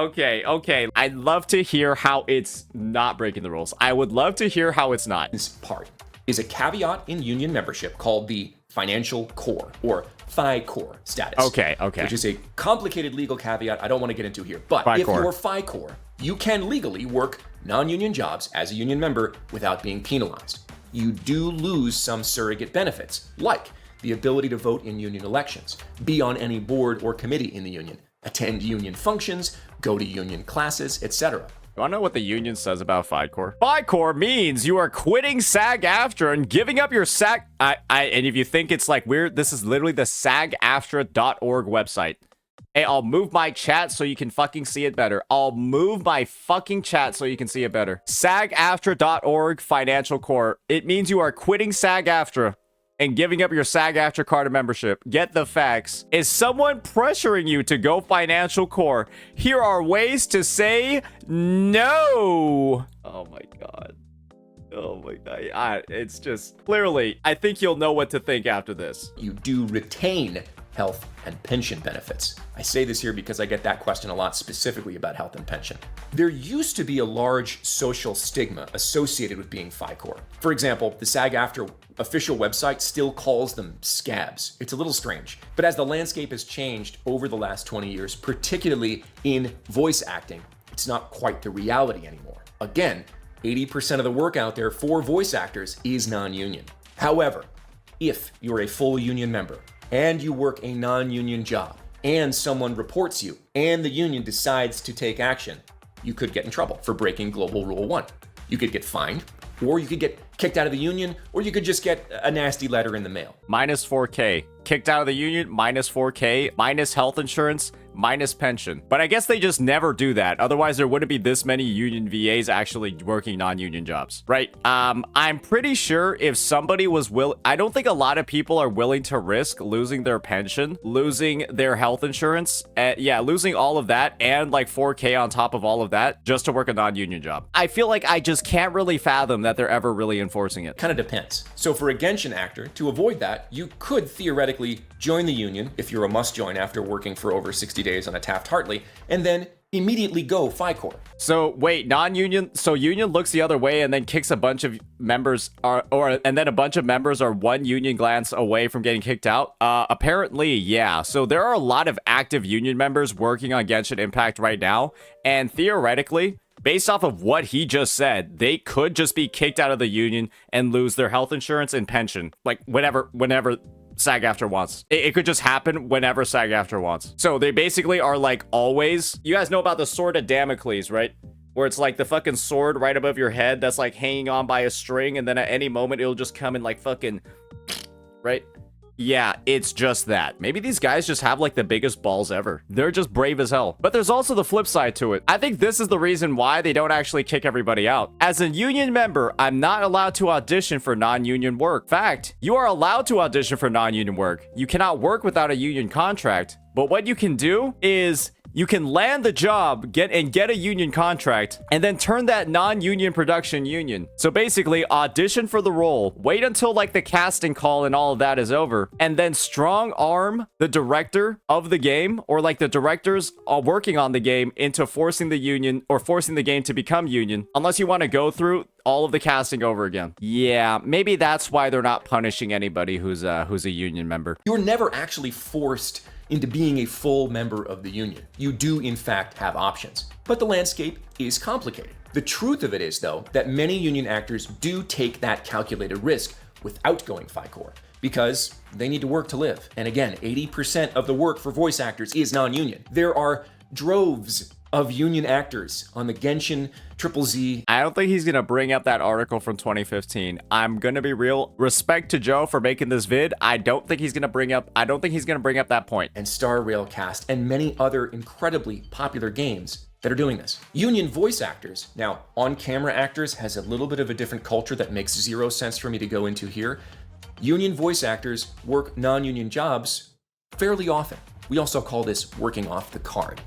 I'd love to hear how it's not breaking the rules. I would love to hear how it's not. This part is a caveat in union membership called the financial core or FI core status. Okay. Which is a complicated legal caveat I don't want to get into here. But FI if core. you're FI core, you can legally work non-union jobs as a union member without being penalized. You do lose some surrogate benefits, like the ability to vote in union elections, be on any board or committee in the union, attend union functions, go to union classes, etc. You wanna know what the union says about FICOR? FICOR means you are quitting SAG-AFTRA and giving up your SAG... And if you think it's like weird, this is literally the SAG-AFTRA.org website. Hey, I'll move my chat so you can fucking see it better. I'll move my fucking chat so you can see it better. SAG-AFTRA.org financial core. It means you are quitting SAG-AFTRA and giving up your SAG-AFTRA card membership, get the facts, is someone pressuring you to go financial core. Here are ways to say no. Oh my god. Oh my god. It's just clearly, I think you'll know what to think after this. You do retain health and pension benefits. I say this here because I get that question a lot, specifically about health and pension. There used to be a large social stigma associated with being FICOR. For example, the SAG-AFTRA official website still calls them scabs. It's a little strange, but as the landscape has changed over the last 20 years, particularly in voice acting, it's not quite the reality anymore. Again, 80% of the work out there for voice actors is non-union. However, if you're a full union member and you work a non-union job and someone reports you and the union decides to take action, you could get in trouble for breaking Global Rule 1. You could get fined, or you could get kicked out of the union, or you could just get a nasty letter in the mail. Minus 4K. Kicked out of the union, minus 4K, minus health insurance, minus pension. But I guess they just never do that. Otherwise, there wouldn't be this many union VAs actually working non-union jobs, right? I'm pretty sure if somebody was I don't think a lot of people are willing to risk losing their pension, losing their health insurance, yeah, losing all of that, and like 4K on top of all of that, just to work a non-union job. I feel like I just can't really fathom that they're ever really enforcing it. Kind of depends. So for a Genshin actor, to avoid that, you could theoretically join the union if you're a must-join after working for over 60 days on a Taft-Hartley, and then immediately go FICOR. So wait, non-union, so union looks the other way and then kicks a bunch of members, and then a bunch of members are one union glance away from getting kicked out? Apparently, yeah. So there are a lot of active union members working on Genshin Impact right now, and theoretically, based off of what he just said, they could just be kicked out of the union and lose their health insurance and pension, like whenever SAG-AFTRA wants. It could just happen whenever SAG-AFTRA wants. So they basically are like always. You guys know about the sword of Damocles, right? Where it's like the fucking sword right above your head that's like hanging on by a string, and then at any moment it'll just come and like fucking, right? Yeah, it's just that. Maybe these guys just have like the biggest balls ever. They're just brave as hell. But there's also the flip side to it. I think this is the reason why they don't actually kick everybody out. As a union member, I'm not allowed to audition for non-union work. Fact, you are allowed to audition for non-union work. You cannot work without a union contract. But what you can do is you can land the job, get a union contract, and then turn that non-union production union. So basically, audition for the role, wait until like the casting call and all of that is over, and then strong arm the director of the game, or like the directors are working on the game, into forcing the union, or forcing the game to become union, unless you want to go through all of the casting over again. Yeah, maybe that's why they're not punishing anybody who's a union member. You're never actually forced into being a full member of the union. You do, in fact, have options. But the landscape is complicated. The truth of it is, though, that many union actors do take that calculated risk without going FICOR, because they need to work to live. And again, 80% of the work for voice actors is non-union. There are droves of union actors on the Genshin ZZZ. I don't think he's gonna bring up that article from 2015. I'm gonna be real. Respect to Joe for making this vid. I don't think he's gonna bring up that point. And Star Railcast and many other incredibly popular games that are doing this. Union voice actors, now on-camera actors has a little bit of a different culture that makes zero sense for me to go into here. Union voice actors work non-union jobs fairly often. We also call this working off the card,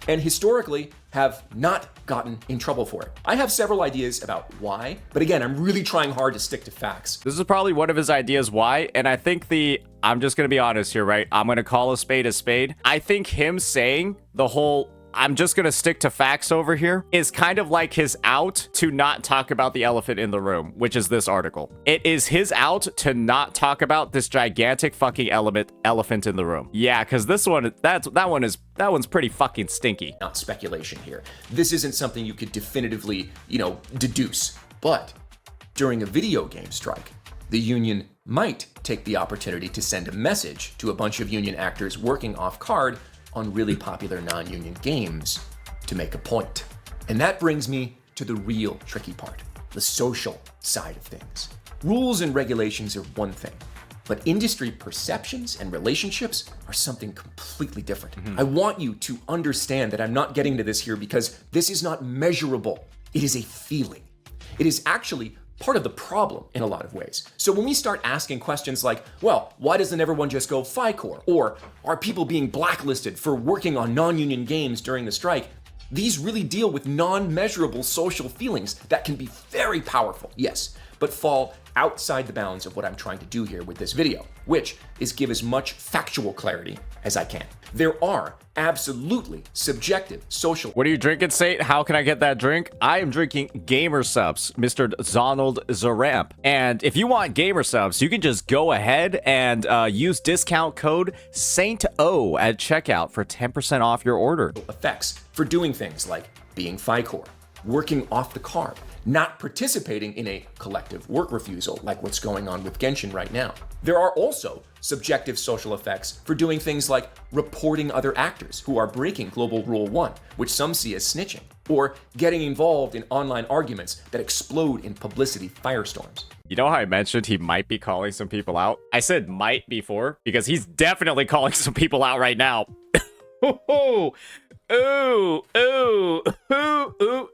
and historically have not gotten in trouble for it. I have several ideas about why, but again, I'm really trying hard to stick to facts. This is probably one of his ideas why, and I think I'm just gonna be honest here, right? I'm gonna call a spade a spade. I think him saying the whole I'm just gonna stick to facts over here is kind of like his out to not talk about the elephant in the room, which is this article. It is his out to not talk about this gigantic fucking elephant in the room. Yeah, because this one, that one's pretty fucking stinky. Not speculation here. This isn't something you could definitively, deduce. But during a video game strike, the union might take the opportunity to send a message to a bunch of union actors working off card on really popular non-union games to make a point. And that brings me to the real tricky part, the social side of things. Rules and regulations are one thing, but industry perceptions and relationships are something completely different. I want you to understand that I'm not getting to this here because this is not measurable. It is a feeling. It is actually part of the problem in a lot of ways. So when we start asking questions like, well, why doesn't everyone just go FICOR? Or are people being blacklisted for working on non-union games during the strike? These really deal with non-measurable social feelings that can be very powerful, yes, but fall outside the bounds of what I'm trying to do here with this video, which is give as much factual clarity as I can. There are absolutely subjective social. What are you drinking, Sate? How can I get that drink? I am drinking Gamer Subs, Mr. Zonald Zaramp. And if you want Gamer Subs, you can just go ahead and use discount code SAINTO at checkout for 10% off your order. Effects for doing things like being FICOR, working off the carb, not participating in a collective work refusal like what's going on with Genshin right now. There are also subjective social effects for doing things like reporting other actors who are breaking Global Rule 1, which some see as snitching, or getting involved in online arguments that explode in publicity firestorms. You know how I mentioned he might be calling some people out? I said might before because he's definitely calling some people out right now. Ooh, ooh, ooh, ooh, ooh,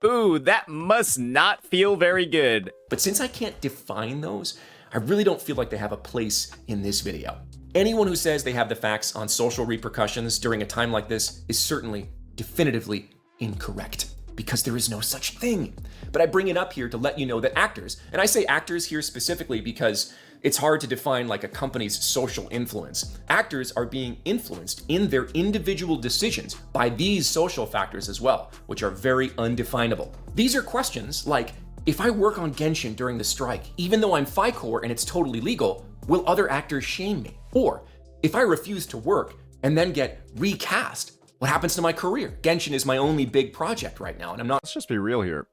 ooh. That must not feel very good. But since I can't define those, I really don't feel like they have a place in this video. Anyone who says they have the facts on social repercussions during a time like this is certainly definitively incorrect, because there is no such thing. But I bring it up here to let you know that actors, and I say actors here specifically because it's hard to define like a company's social influence. Actors are being influenced in their individual decisions by these social factors as well, which are very undefinable. These are questions like, if I work on Genshin during the strike, even though I'm FICOR and it's totally legal, will other actors shame me? Or if I refuse to work and then get recast, what happens to my career? Genshin is my only big project right now, and I'm not. Let's just be real here.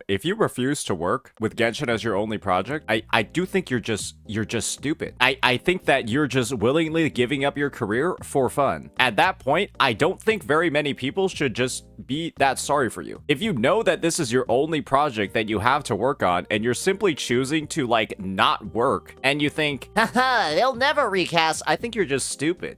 If you refuse to work with Genshin as your only project, I do think you're just stupid. I think that you're just willingly giving up your career for fun. At that point, I don't think very many people should just be that sorry for you. If you know that this is your only project that you have to work on and you're simply choosing to like not work and you think, haha, they'll never recast, I think you're just stupid.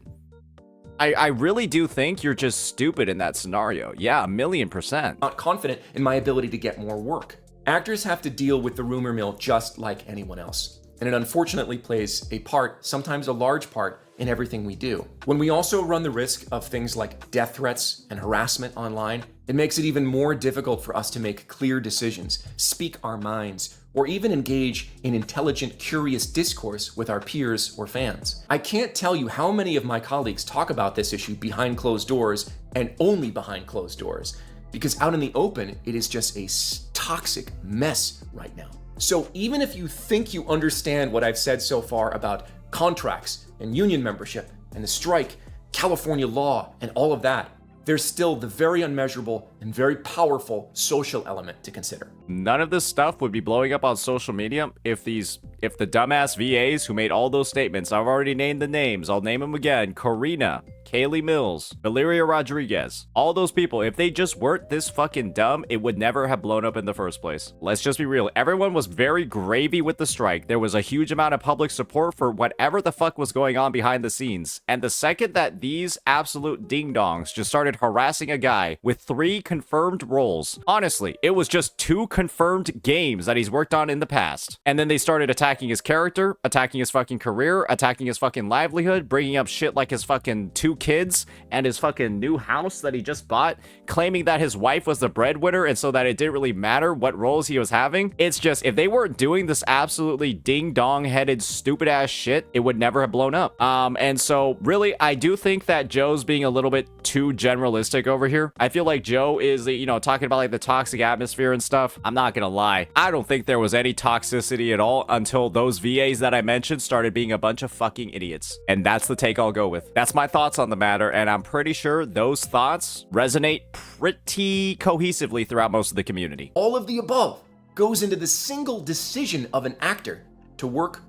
I really do think you're just stupid in that scenario. Yeah, 1,000,000%. Not confident in my ability to get more work. Actors have to deal with the rumor mill just like anyone else. And it unfortunately plays a part, sometimes a large part, in everything we do. When we also run the risk of things like death threats and harassment online, it makes it even more difficult for us to make clear decisions, speak our minds, or even engage in intelligent, curious discourse with our peers or fans. I can't tell you how many of my colleagues talk about this issue behind closed doors and only behind closed doors, because out in the open, it is just a toxic mess right now. So even if you think you understand what I've said so far about contracts and union membership and the strike, California law, and all of that, there's still the very unmeasurable and very powerful social element to consider. None of this stuff would be blowing up on social media if the dumbass VAs who made all those statements, I've already named the names, I'll name them again, Karina, Kaylee Mills, Valeria Rodriguez, all those people, if they just weren't this fucking dumb, it would never have blown up in the first place. Let's just be real. Everyone was very gravy with the strike. There was a huge amount of public support for whatever the fuck was going on behind the scenes. And the second that these absolute ding-dongs just started harassing a guy with 3 confirmed roles, honestly, it was just 2 confirmed games that he's worked on in the past. And then they started attacking his character, attacking his fucking career, attacking his fucking livelihood, bringing up shit like his fucking 2 kids and his fucking new house that he just bought, claiming that his wife was the breadwinner and so that it didn't really matter what roles he was having. It's just, if they weren't doing this absolutely ding-dong headed stupid ass shit, it would never have blown up. And so really, I do think that Joe's being a little bit too generalistic over here. I feel like Joe is, you know, talking about like the toxic atmosphere and stuff. I'm not gonna lie, I don't think there was any toxicity at all until those VAs that I mentioned started being a bunch of fucking idiots. And that's the take I'll go with. That's my thoughts on the matter, and I'm pretty sure those thoughts resonate pretty cohesively throughout most of the community. All of the above goes into the single decision of an actor to work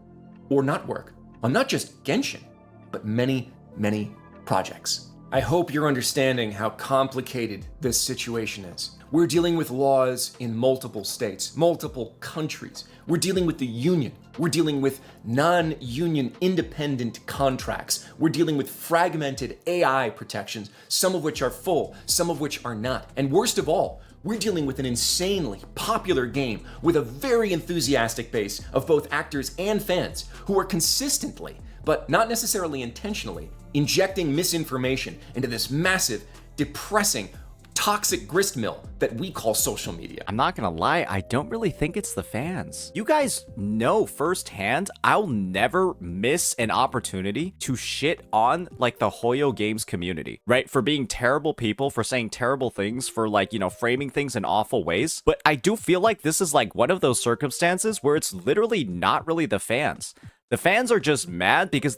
or not work on not just Genshin, but many, many projects. I hope you're understanding how complicated this situation is. We're dealing with laws in multiple states, multiple countries. We're dealing with the union. We're dealing with non-union independent contracts. We're dealing with fragmented AI protections, some of which are full, some of which are not. And worst of all, We're dealing with an insanely popular game with a very enthusiastic base of both actors and fans who are consistently, but not necessarily intentionally, injecting misinformation into this massive, depressing, toxic gristmill that we call social media. I'm not gonna lie, I don't really think it's the fans. You guys know firsthand, I'll never miss an opportunity to shit on like the Hoyo Games community, right? For being terrible people, for saying terrible things, for like, you know, framing things in awful ways. But I do feel like this is like one of those circumstances where it's literally not really the fans. The fans are just mad because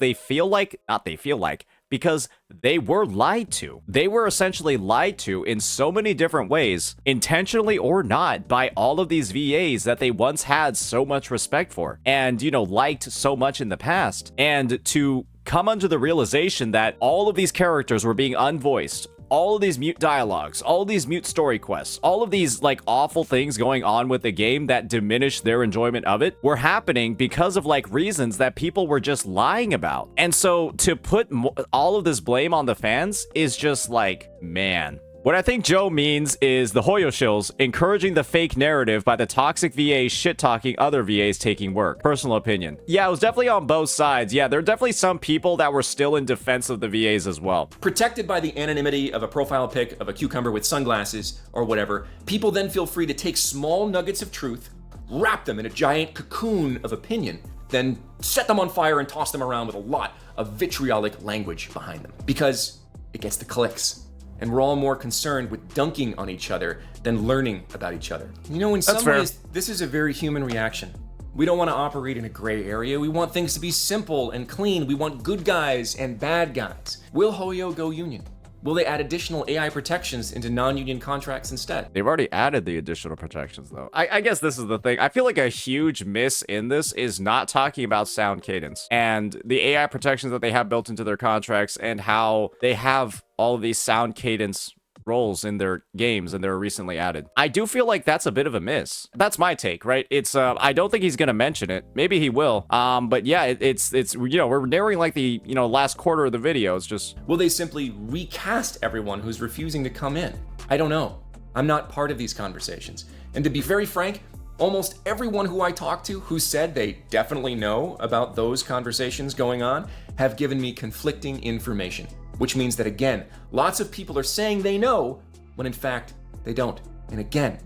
because they were lied to. They were essentially lied to in so many different ways, intentionally or not, by all of these VAs that they once had so much respect for and, you know, liked so much in the past. And to come under the realization that all of these characters were being unvoiced, all of these mute dialogues, all of these mute story quests, all of these like awful things going on with the game that diminished their enjoyment of it were happening because of like reasons that people were just lying about. And so to put all of this blame on the fans is just like, man. What I think Joe means is the Hoyo shills encouraging the fake narrative by the toxic VAs shit-talking other VAs taking work. Personal opinion. Yeah, it was definitely on both sides. Yeah, there are definitely some people that were still in defense of the VAs as well. Protected by the anonymity of a profile pic of a cucumber with sunglasses or whatever, people then feel free to take small nuggets of truth, wrap them in a giant cocoon of opinion, then set them on fire and toss them around with a lot of vitriolic language behind them. Because it gets the clicks. And we're all more concerned with dunking on each other than learning about each other. You know, in some ways, this is a very human reaction. We don't want to operate in a gray area. We want things to be simple and clean. We want good guys and bad guys. Will Hoyo go union? Will they add additional AI protections into non-union contracts instead? They've already added the additional protections, though. I guess this is the thing. I feel like a huge miss in this is not talking about sound cadence and the AI protections that they have built into their contracts and how they have all of these sound cadence roles in their games and they're recently added. I do feel like that's a bit of a miss. That's my take, right? It's I don't think he's gonna mention it. Maybe he will. But yeah, it's you know, we're narrowing like the, you know, last quarter of the video. It's just, will they simply recast everyone who's refusing to come in? I don't know. I'm not part of these conversations. And to be very frank, almost everyone who I talk to who said they definitely know about those conversations going on have given me conflicting information. Which means that, again, lots of people are saying they know when in fact they don't. And again,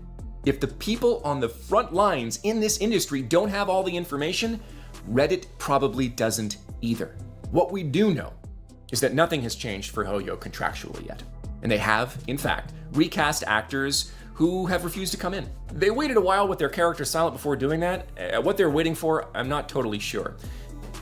if the people on the front lines in this industry don't have all the information, Reddit probably doesn't either. What we do know is that nothing has changed for Hoyo contractually yet. And they have, in fact, recast actors who have refused to come in. They waited a while with their character silent before doing that. What they're waiting for, I'm not totally sure.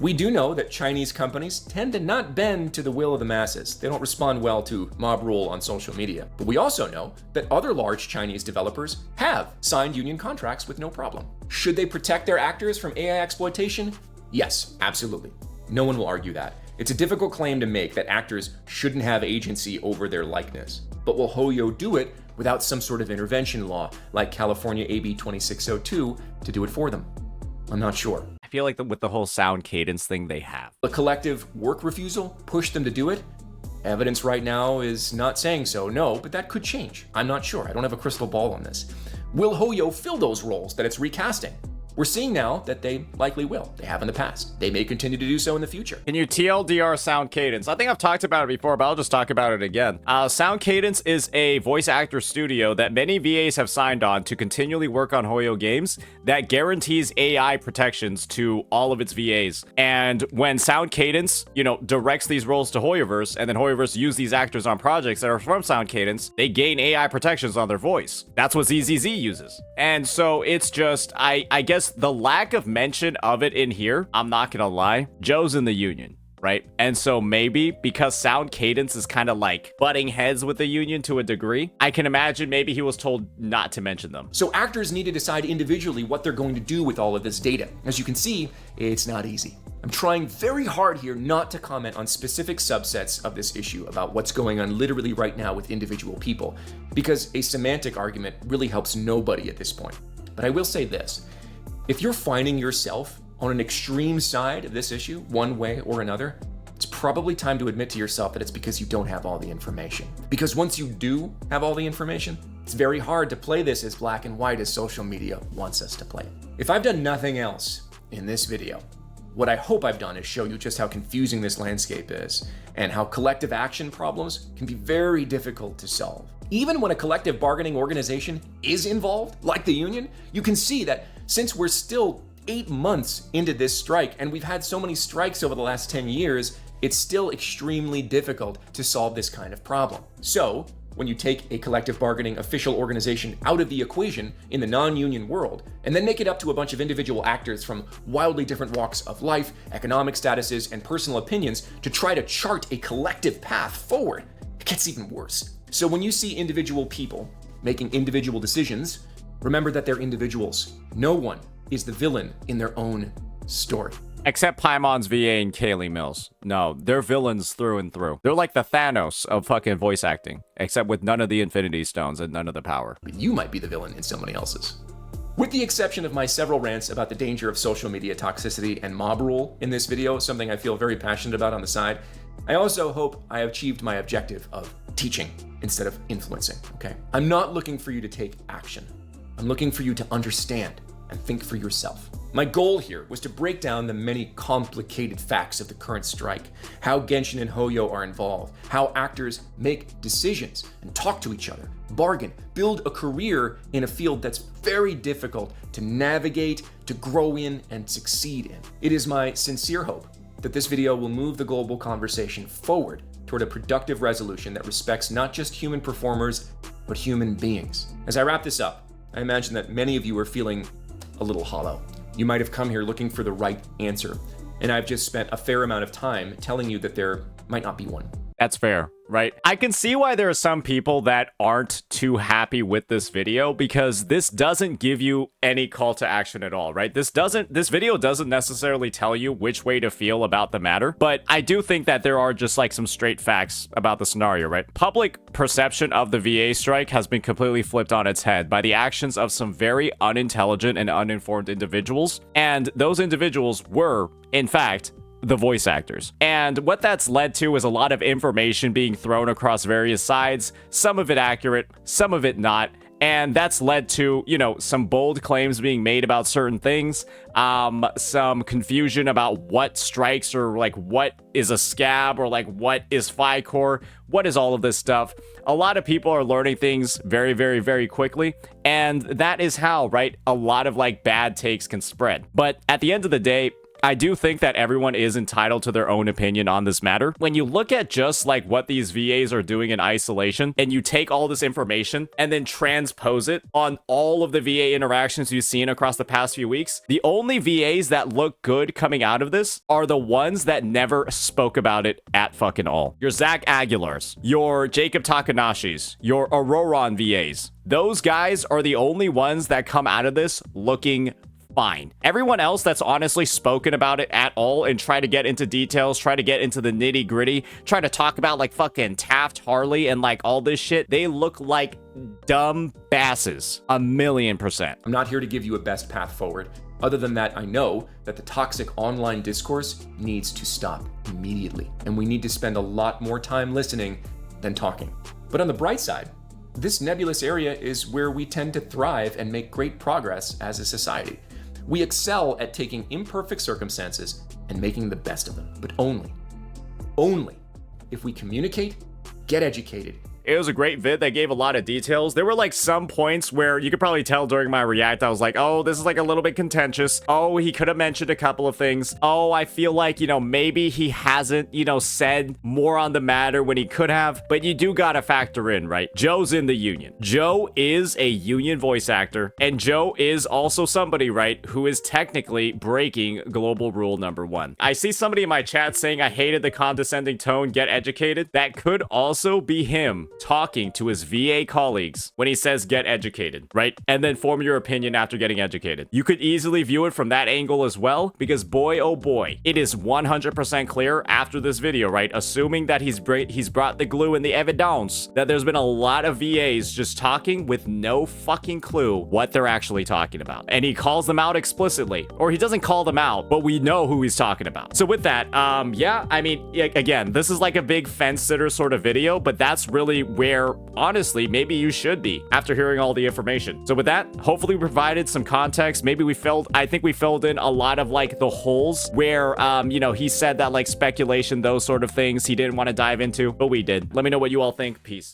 We do know that Chinese companies tend to not bend to the will of the masses. They don't respond well to mob rule on social media. But we also know that other large Chinese developers have signed union contracts with no problem. Should they protect their actors from AI exploitation? Yes, absolutely. No one will argue that. It's a difficult claim to make that actors shouldn't have agency over their likeness. But will Hoyo do it without some sort of intervention law like California AB 2602 to do it for them? I'm not sure. I feel like with the whole sound cadence thing they have. A collective work refusal pushed them to do it? Evidence right now is not saying so, no, but that could change. I'm not sure. I don't have a crystal ball on this. Will Hoyo fill those roles that it's recasting? We're seeing now that they likely will. They have in the past. They may continue to do so in the future. Can you TLDR sound cadence? I think I've talked about it before, but I'll just talk about it again. Sound Cadence is a voice actor studio that many VAs have signed on to continually work on Hoyo games that guarantees AI protections to all of its VAs. And when Sound Cadence, you know, directs these roles to Hoyoverse, and then Hoyoverse use these actors on projects that are from Sound Cadence, they gain AI protections on their voice. That's what ZZZ uses. And so it's just, I guess the lack of mention of it in here, I'm not gonna lie, Joe's in the union, right? And so maybe because Sound Cadence is kind of like butting heads with the union to a degree, I can imagine maybe he was told not to mention them. So actors need to decide individually what they're going to do with all of this data. As you can see, it's not easy. I'm trying very hard here not to comment on specific subsets of this issue about what's going on literally right now with individual people, because a semantic argument really helps nobody at this point. But I will say this. If you're finding yourself on an extreme side of this issue, one way or another, it's probably time to admit to yourself that it's because you don't have all the information. Because once you do have all the information, It's very hard to play this as black and white as social media wants us to play. If I've done nothing else in this video, what I hope I've done is show you just how confusing this landscape is and how collective action problems can be very difficult to solve. Even when a collective bargaining organization is involved, like the union, you can see that since we're still 8 months into this strike and we've had so many strikes over the last 10 years, it's still extremely difficult to solve this kind of problem. So, when you take a collective bargaining official organization out of the equation in the non-union world, and then make it up to a bunch of individual actors from wildly different walks of life, economic statuses, and personal opinions to try to chart a collective path forward, it gets even worse. So when you see individual people making individual decisions, remember that they're individuals. No one is the villain in their own story. Except Paimon's VA and Kaylee Mills. No, they're villains through and through. They're like the Thanos of fucking voice acting, except with none of the Infinity Stones and none of the power. But you might be the villain in somebody else's. With the exception of my several rants about the danger of social media toxicity and mob rule in this video, something I feel very passionate about on the side, I also hope I achieved my objective of teaching instead of influencing, okay? I'm not looking for you to take action. I'm looking for you to understand and think for yourself. My goal here was to break down the many complicated facts of the current strike, how Genshin and Hoyo are involved, how actors make decisions and talk to each other, bargain, build a career in a field that's very difficult to navigate, to grow in, and succeed in. It is my sincere hope that this video will move the global conversation forward toward a productive resolution that respects not just human performers, but human beings. As I wrap this up, I imagine that many of you are feeling a little hollow. You might have come here looking for the right answer, and I've just spent a fair amount of time telling you that there might not be one. That's fair, right? I can see why there are some people that aren't too happy with this video because this doesn't give you any call to action at all, right? This video doesn't necessarily tell you which way to feel about the matter, but I do think that there are just like some straight facts about the scenario, right? Public perception of the VA strike has been completely flipped on its head by the actions of some very unintelligent and uninformed individuals, and those individuals were, in fact, the voice actors. And what that's led to is a lot of information being thrown across various sides, some of it accurate, some of it not. And that's led to, you know, some bold claims being made about certain things, some confusion about what strikes or like what is a scab or like what is FICOR, what is all of this stuff. A lot of people are learning things very, very, very quickly. And that is how, right, a lot of like bad takes can spread. But at the end of the day, I do think that everyone is entitled to their own opinion on this matter. When you look at just like what these VAs are doing in isolation and you take all this information and then transpose it on all of the VA interactions you've seen across the past few weeks, the only VAs that look good coming out of this are the ones that never spoke about it at fucking all. Your Zach Aguilars, your Jacob Takanashis, your Auroron VAs. Those guys are the only ones that come out of this looking fine. Everyone else that's honestly spoken about it at all and try to get into details, try to get into the nitty gritty, try to talk about like fucking Taft Harley and like all this shit, they look like dumb basses, 1,000,000%. I'm not here to give you a best path forward. Other than that, I know that the toxic online discourse needs to stop immediately, and we need to spend a lot more time listening than talking. But on the bright side, this nebulous area is where we tend to thrive and make great progress as a society. We excel at taking imperfect circumstances and making the best of them, but only if we communicate, get educated, It was a great vid that gave a lot of details. There were like some points where you could probably tell during my react, I was like, oh, this is like a little bit contentious. Oh, he could have mentioned a couple of things. Oh, I feel like, maybe he hasn't, said more on the matter when he could have. But you do gotta factor in, right? Joe's in the union. Joe is a union voice actor. And Joe is also somebody, right, who is technically breaking global rule number 1. I see somebody in my chat saying I hated the condescending tone, get educated. That could also be him talking to his VA colleagues when he says get educated, right? And then form your opinion after getting educated. You could easily view it from that angle as well, because boy, oh boy, it is 100% clear after this video, right? Assuming that he's brought the glue and the evidence, that there's been a lot of VAs just talking with no fucking clue what they're actually talking about. And he calls them out explicitly, or he doesn't call them out, but we know who he's talking about. So with that, yeah, I mean, again, this is like a big fence sitter sort of video, but that's really be where, honestly, maybe you should be after hearing all the information. So with that, hopefully we provided some context. Maybe I think we filled in a lot of like the holes where, you know, he said that like speculation, those sort of things he didn't want to dive into, but we did. Let me know what you all think. Peace.